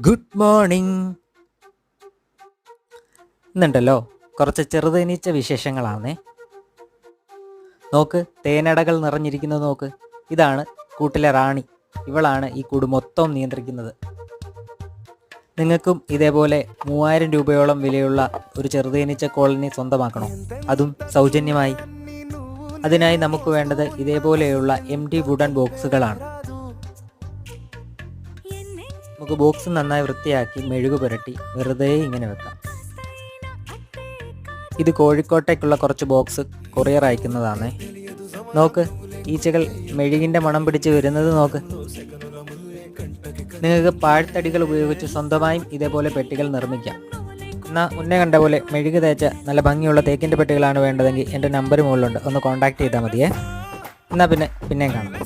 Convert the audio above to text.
Good morning. ഇന്നുണ്ടല്ലോ കുറച്ച് ചെറുതേനീച്ച വിശേഷങ്ങളാണേ. നോക്ക്, തേനടകൾ നിറഞ്ഞിരിക്കുന്നത് നോക്ക്. ഇതാണ് കൂട്ടിലെ റാണി. ഇവളാണ് ഈ കൂട് മൊത്തം നിയന്ത്രിക്കുന്നത്. നിങ്ങൾക്കും ഇതേപോലെ 3000 രൂപയോളം വിലയുള്ള ഒരു ചെറുതേനീച്ച കോളനി സ്വന്തമാക്കണോ? അതും സൗജന്യമായി. അതിനായി നമുക്ക് വേണ്ടത് ഇതേപോലെയുള്ള എംടി വുഡൻ ബോക്സുകളാണ്. നമുക്ക് ബോക്സ് നന്നായി വൃത്തിയാക്കി മെഴുകു പുരട്ടി വെറുതെ ഇങ്ങനെ വെക്കാം. ഇത് കോഴിക്കോട്ടേക്കുള്ള കുറച്ച് ബോക്സ് കൊറിയർ അയക്കുന്നതാണ്. നോക്ക്, ഈച്ചകൾ മെഴുകിൻ്റെ മണം പിടിച്ച് വരുന്നത് നോക്ക്. നിങ്ങൾക്ക് പാഴ്ത്തടികൾ ഉപയോഗിച്ച് സ്വന്തമായും ഇതേപോലെ പെട്ടികൾ നിർമ്മിക്കാം. എന്നാൽ മുന്നേ കണ്ട പോലെ മെഴുകി തേച്ച നല്ല ഭംഗിയുള്ള തേക്കിൻ്റെ പെട്ടികളാണ് വേണ്ടതെങ്കിൽ എൻ്റെ നമ്പർ മുകളിലുണ്ട്, ഒന്ന് കോൺടാക്ട് ചെയ്താൽ മതിയേ. എന്നാൽ പിന്നെയും കാണാം.